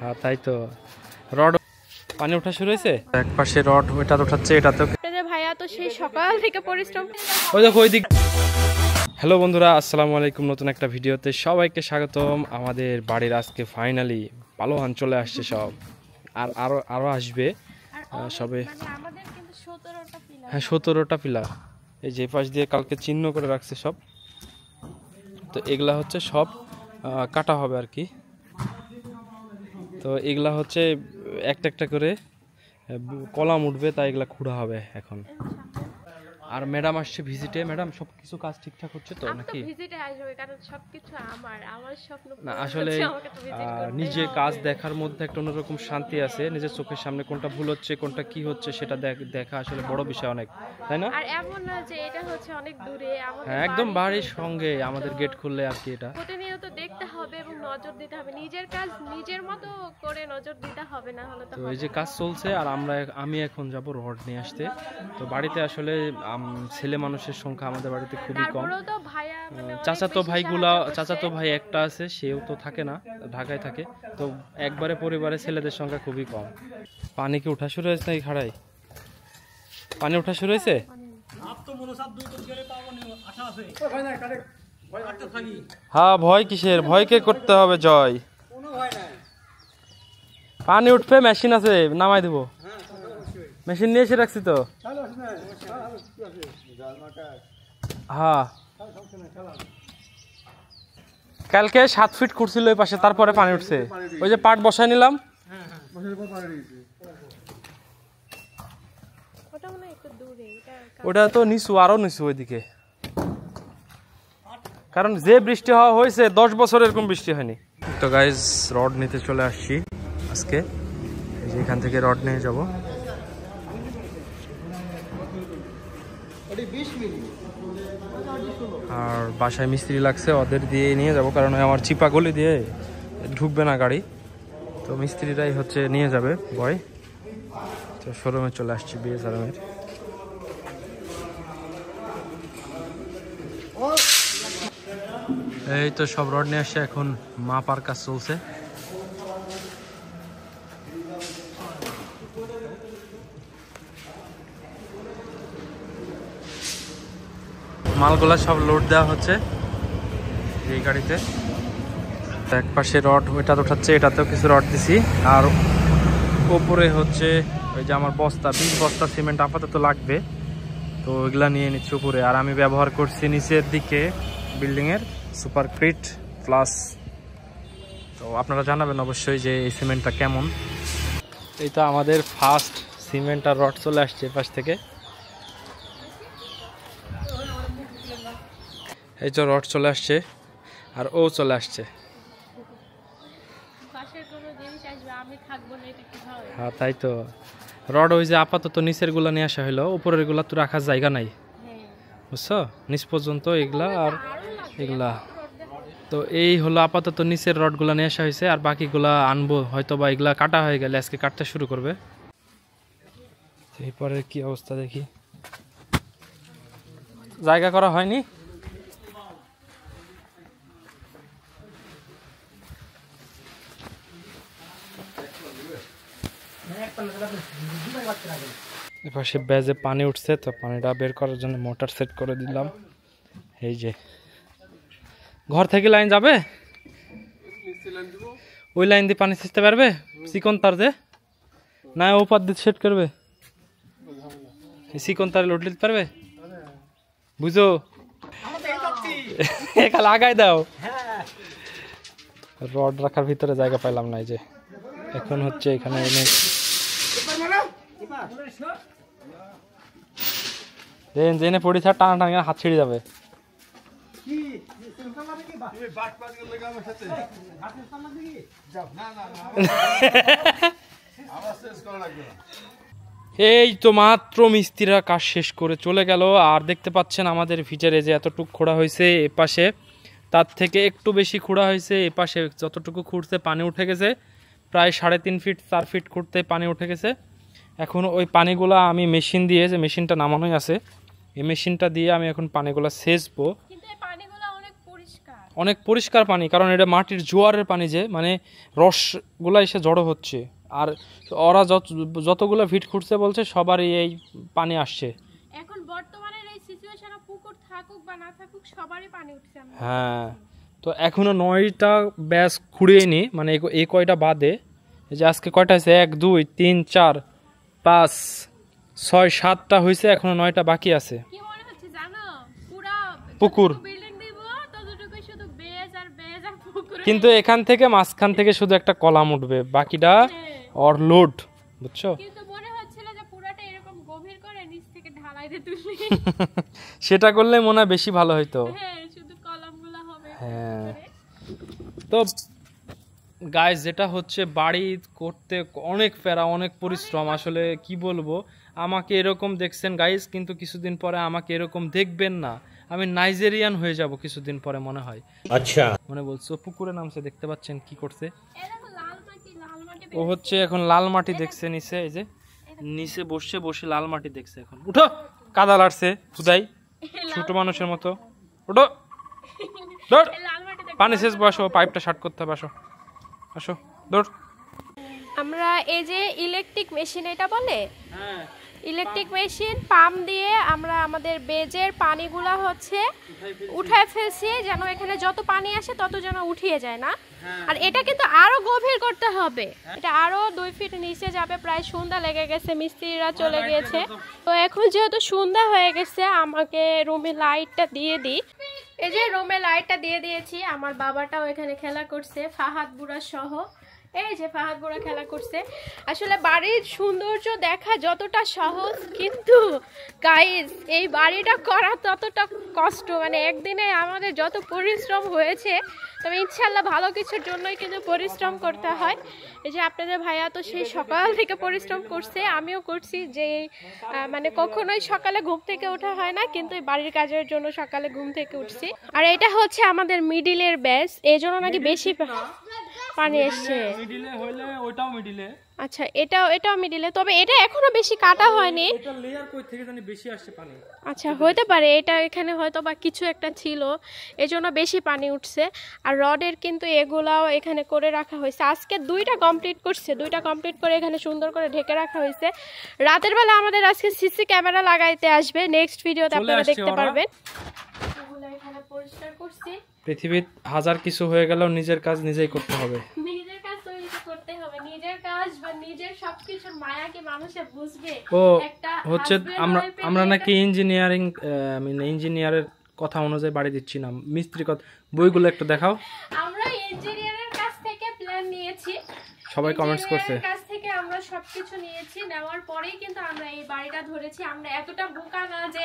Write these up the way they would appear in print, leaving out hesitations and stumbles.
হ্যাঁ তাই তো, রড পানি ওঠা শুরু হয়েছে, এক পাশে রড ওটা উঠাচ্ছে, এটা তো ভাইয়া তো সেই সকাল থেকে পরিশ্রম। ওই দেখো ওই দিক। হ্যালো বন্ধুরা, আসসালামু আলাইকুম, নতুন একটা ভিডিওতে সবাইকে স্বাগতম। আমাদের বাড়ির আজকে ফাইনালি পালোহান চলে আসছে সব, আর আরো আরো আসবে সবে। হ্যাঁ 17টা পিলার, এই যে পাশ দিয়ে কালকে চিহ্ন করে রাখছে সব। তো এগুলা হচ্ছে সব কাটা হবে আর কি। তো এগুলা হচ্ছে একটা একটা করে কলাম উঠবে, তাই এগুলা খুঁড়া হবে এখন। আর ম্যাডাম আসছে ভিজিটে। ম্যাডাম সব কিছু কাজ ঠিকঠাক হচ্ছে তো নাকি? ভিজিটে আসবে কারণ সবকিছু আমার স্বপ্ন না আসলে নিজে কাজ দেখার মধ্যে একটা অন্যরকম শান্তি আছে। নিজের চোখের সামনে কোনটা ভুল হচ্ছে কোনটা কি হচ্ছে সেটা দেখা আসলে বড় বিষয় অনেক, তাই না? আর এমন না যে এটা হচ্ছে অনেক দূরে, আমাদের হ্যাঁ একদম বাড়ির সঙ্গে, আমাদের গেট খুললে আর কি। এটা প্রতিনিয়ত দেখতে হবে এবং নজর দিতে হবে, নিজের কাজ নিজের মতো করে নজর দিতে হবে, না হলে তো এই যে কাজ চলছে। আর আমি এখন যাব রড নিয়ে আসতে। তো বাড়িতে আসলে ছেলে মানুষের সংখ্যা আমাদের বাড়িতে খুবই কম। চাচাতো ভাই একটা আছে, সেও তো থাকে না, ঢাকায় থাকে। তো একবারে পরিবারে ছেলেদের সংখ্যা খুবই কম। পানি কি ওঠা শুরু হয়েছে নাকি খাড়াই? পানি ওঠা শুরু হয়েছে? হ্যাঁ ভয় কিসের, ভয়কে করতে হবে জয়। পানি উঠবে, মেশিন আছে, নামাই দেবো। মেশিন নিয়ে এসে রাখছি তো। হ্যাঁ কালকে 7 ফিট খুঁড়ছিল ওই পাশে, তারপরে পানি উঠছে। ওই যে পাট বসাই নিলাম, ওটা তো নিচু, আরো নিচু ওইদিকে। কারণ যে বৃষ্টি হওয়া হয়েছে 10 বছর এরকম বৃষ্টি হয়নি। তো গাইজ রড নিতে চলে আসছি আজকে। এই যে এখান থেকে রড নিয়ে যাব। আর বাসায় মিস্ত্রি লাগছে, ওদের দিয়ে নিয়ে যাব, কারণ আমার চিপা গলি দিয়ে ঢুকবে না গাড়ি। তো মিস্ত্রিরাই হচ্ছে নিয়ে যাবে বয়। তো শোরুমে চলে আসছি বিএসআরএমের। এই তো সব রড নিয়ে আসছে, এখন মাপার কাজ চলছে। মালগুলা সব লোড দেওয়া হচ্ছে এই গাড়িতে। এক পাশে রড ওইটা উঠাচ্ছে, এটাতেও কিছু রড দিছি। আর ওপরে হচ্ছে ওই যে আমার বস্তা, 20 বস্তা সিমেন্ট আপাতত লাগবে, তো ওইগুলা নিয়ে নিচ্ছি উপরে। আর আমি ব্যবহার করছি নিচের দিকে বিল্ডিংয়ের সুপারক্রিট প্লাস। তো আপনারা জানাবেন অবশ্যই যে এই সিমেন্টটা কেমন। এই তো আমাদের ফার্স্ট সিমেন্ট আর রড চলে আসছে পাশ থেকে। এই তো রড চলে আসছে আর ও চলে আসছে। হ্যাঁ তাই তো, রড ওই যে আপাতত নিচের গুলা নিয়ে আসা হলো, উপরের গুলা তো রাখার জায়গা নাই, বুঝছো, নিচ পর্যন্ত এগুলা আর এগুলা। তো এই হলো আপাতত নিচের রড গুলা নিয়ে আসা হয়েছে, আর বাকিগুলা আনবো হয়তো, বা এগুলা কাটা হয়ে গেলে আজকে কাটতে শুরু করবে। এরপরে কি অবস্থা দেখি, জায়গা করা হয়নি। এপাশে ব্যাজে পানি উঠছে, তো পানিটা বের করার জন্য মোটর সেট করে দিলাম। এই যে ঘর থেকে লাইন যাবে, ওই লাইন দিয়ে পানি ছেঁচতে পারবে, চিকন তার যে না ওপার দিয়ে সেট করবে, চিকন তারে লোড দিতে পারবে, বুঝো, এখানে আগাই দাও। রড রাখার ভিতরে জায়গা পাইলাম না, এই যে এখন হচ্ছে এখানে এনে জেনে পড়ি, স্যার টানা টানা হাত ছিঁড়ে যাবে। এই তো মাত্র মিস্ত্রিরা কাজ শেষ করে চলে গেল। আর দেখতে পাচ্ছেন আমাদের ফিচারে যে এতটুকু খোঁড়া হয়েছে, এপাশে তার থেকে একটু বেশি খোঁড়া হয়েছে। এপাশে যতটুকু খুঁড়তে পানি উঠে গেছে, প্রায় 3.5 ফিট 4 ফিট খুঁড়তে পানি উঠে গেছে। এখন ওই পানিগুলা আমি মেশিন দিয়ে, যে মেশিনটা নামানোই আছে, এই মেশিনটা দিয়ে আমি এখন পানিগুলা সেচবো। অনেক পরিষ্কার পানি, কারণ এটা মাটির জোয়ারের পানি, যে মানে রসগুলা এসে জড়ো হচ্ছে। আর ওরা যতগুলো ভিট খুঁড়ছে বলছে সবারই এই পানি আসছে। এখন বর্তমানে এই সিচুয়েশনে পুকুর থাকুক বা না থাকুক সবারই পানি উঠছে। হ্যাঁ, তো এখনো 9টা ব্যাস খুঁড়িয়েনি, মানে এই কয়টা বাদে। এই যে আজকে কয়টা আছে, 1 2 3 4 5 6 7টা হয়েছে, এখনো 9টা বাকি আছে। কি মনে হচ্ছে জানো, পুরো পুকুর বিল্ডিং দিব ততটুকু শুধু বেজ আর পুকুর, কিন্তু এখান থেকে মাঝখান থেকে শুধু একটা কলাম উঠবে, বাকিটা অর লোড, বুঝছো? কিন্তু মনে হচ্ছিল যে পুরাটা এরকম গভীর করে নিচ থেকে ঢালাই দিয়ে তুলি। সেটা করলে মনে হয় বেশি ভালো হইতো। হ্যাঁ, শুধু কলামগুলো হবে। হ্যাঁ, তো গাইস যেটা হচ্ছে, বাড়ি করতে অনেক প্যারা, অনেক পরিশ্রম, আসলে কি বলবো। আমাকে এরকম দেখছেন গাইস, কিন্তু কিছুদিন পরে আমাকে এরকম দেখবেন না, আমি নাইজেরিয়ান হয়ে যাব কিছুদিন পরে মনে হয়। আচ্ছা, মনে বলছো পুকুরে নামছে, দেখতে পাচ্ছেন কি করছে। ও হচ্ছে এখন লাল মাটি দেখছে নিচে, এই যে নিচে বসে লাল মাটি দেখছে। এখন উঠো, কাদা লাড়ছে খুদাই, ছোট মানুষের মতো উঠো, দৌড়, পানি শেষ, বসো, পাইপটা শার্ট করতে হবে, আসো আসো, দৌড়। আমরা এই যে ইলেকট্রিক মেশিন, এটা বলে হ্যাঁ, ইলেকট্রিক মেশিন, পাম্প দিয়ে আমরা আমাদের বেজের পানিগুলা হচ্ছে উঠায় ফেলছি, যেন এখানে যত পানি আসে তত যেন উঠিয়ে যায় না। আর এটা কিন্তু আরো গভীর করতে হবে, এটা আরো 2 ফিট নিচে যাবে। প্রায় সন্ধ্যা লেগে গেছে, মিস্ত্রিরা চলে গিয়েছে। তো এখন যেহেতু সন্ধ্যা হয়ে গেছে, আমাকে রুমে লাইটটা দিয়ে দিই। এই যে রুমে লাইটটা দিয়ে দিয়েছি। আমার বাবাটাও এখানে খেলা করছে, ফাহাদ বুড়া সহ। এই যে ফাহাদ বুড়া খেলা করছে। আসলে বাড়ির সৌন্দর্য দেখা যতটা সহজ, কিন্তু গাইস এই বাড়িটা করা ততটা কষ্ট। মানে একদিনে আমাদের যত পরিশ্রম হয়েছে, তবে ইনশাল্লাহ ভালো কিছুর জন্যই কিন্তু পরিশ্রম করতে হয়। এই যে আপনাদের ভাইয়া তো সেই সকাল থেকে পরিশ্রম করছে, আমিও করছি। যে মানে কখনোই সকালে ঘুম থেকে ওঠা হয় না, কিন্তু এই বাড়ির কাজের জন্য সকালে ঘুম থেকে উঠছি। আর এটা হচ্ছে আমাদের মিডিলের ব্যাস, এই জন্য নাকি বেশি পানি এসছে। মিডিলে হইলে ওইটাও মিডিলে, আচ্ছা, এটাও মিডিলে, তবে এটা এখনো বেশি কাটা হয়নি। এটা লেয়ার কই থেকে জানি বেশি আসছে পানি। আচ্ছা, হতে পারে এটা এখানে হয়তো বা কিছু একটা ছিল, এজন্য বেশি পানি উঠছে। আর রডের কিন্তু এগুলাও এখানে করে রাখা হয়েছে। আজকে 2টা কমপ্লিট করছে, 2টা কমপ্লিট করে এখানে সুন্দর করে ঢেকে রাখা হয়েছে। রাতের বেলা আমাদের আজকে সিসি ক্যামেরা লাগাইতে আসবে, নেক্সট ভিডিওতে আপনারা দেখতে পারবেন। এগুলো এখানে পরিষ্কার করছি। পৃথিবীর হাজার কিছু হয়ে গেলেও নিজের কাজ নিজেই করতে হবে। নিজের কাজ তো নিজে করতে হবে, নিজের কাজ বা নিজের সবকিছুর মায়া কি মানুষে বুঝবে? ও একটা হচ্ছে আমরা নাকি ইঞ্জিনিয়ারিং, ইঞ্জিনিয়ারের কথা অনুযায়ী বাড়ি দিচ্ছি না, মিস্ত্রি কথা। বইগুলো একটু দেখাও। আমরা ইঞ্জিনিয়ারের কাছ থেকে প্ল্যান নিয়েছি, সবাই কমেন্টস করছে, কাছ থেকে আমরা সবকিছু নিয়েছি, নেওয়ার পরেই কিন্তু আমরা এই বাড়িটা ধরেছি। আমরা এতটা বোকা না যে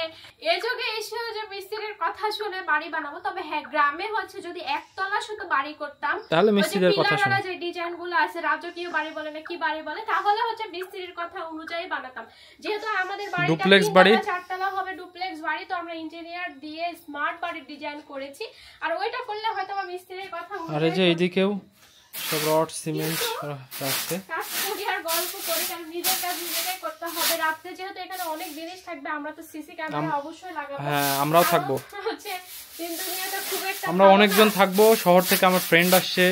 এই যুগে এসেও যে মিস্ত্রির কথা শুনে বাড়ি বানাবো। তবে হ্যাঁ, গ্রামে হচ্ছে যদি একতলা শুধু বাড়ি করতাম, তাহলে মিস্ত্রির কথা শুনে যে ডিজাইন গুলো আছে, রাজকীয় বাড়ি বলে না কি বাড়ি বলে, তাহলে হচ্ছে মিস্ত্রির কথা অনুযায়ী বানাতাম। যেহেতু আমাদের বাড়িটা ডুপ্লেক্স বাড়ি, 4তলা হবে, ডুপ্লেক্স বাড়ি, তো আমরা ইঞ্জিনিয়ার দিয়ে স্মার্ট বাড়ির ডিজাইন করেছি। আর ওইটা করলে হয়তো বা মিস্ত্রির কথা অনুযায়ী। আর এই যে এইদিকেও সব রড সিমেন্ট রাখছে, কাজ করি আর গল্প করি, কারণ নিজের কাজ নিজেরাই করতে হবে। রাতে যেহেতু এখানে অনেক জিনিস থাকবে, আমরা তো সিসি ক্যামেরা অবশ্যই লাগাবো। হ্যাঁ, আমরাও থাকবো। হচ্ছে দিন দুনিয়াটা খুব একটা, আমরা অনেকজন থাকবো, শহর থেকে আমার ফ্রেন্ড আসছে,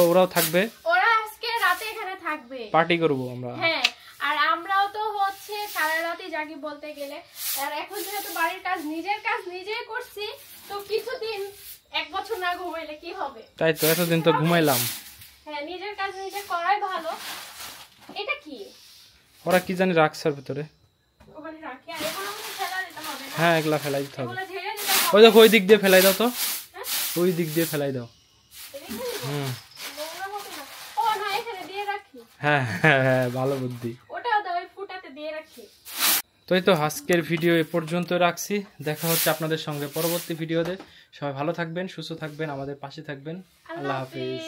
ওরাও থাকবে, ওরা আজকে রাতে এখানে থাকবে, পার্টি করব আমরা। হ্যাঁ, আর আমরাও তো হচ্ছে সারা রাতই জাগি বলতে গেলে। আর এখন যেহেতু বাড়ির কাজ নিজেই করছি, তো কিছুদিন 1 বছর না ঘুমাইলে কি হবে? তাই তো, এতদিন তো ঘুমাইলাম। হ্যাঁ, নিজের কাজ নিজে করাই ভালো। এটা কি ওরা কি জানি রাখছে ভিতরে, ওখানে রাখি, আর এগুলো আমাকে ফেলা দিতে হবে না? হ্যাঁ, এগুলা ফেলাই দিতে হবে। এগুলো ঝেড়ে দিতে হবে। ওই দেখো, ওই দিক দিয়ে ফেলাই দাও তো, ওই দিক দিয়ে ফেলাই দাও। হুম, নোংরা হবে না? ও না, এখানে দিয়ে রাখি। হ্যাঁ হ্যাঁ হ্যাঁ, ভালো বুদ্ধি। ওটাও দাও, ওই ফুটাতে দিয়ে রাখি। তো এই তো আজকের ভিডিও এ পর্যন্ত রাখছি, দেখা হচ্ছে আপনাদের সঙ্গে পরবর্তী ভিডিওতে। সবাই ভালো থাকবেন, সুস্থ থাকবেন, আমাদের পাশে থাকবেন। আল্লাহ হাফেজ।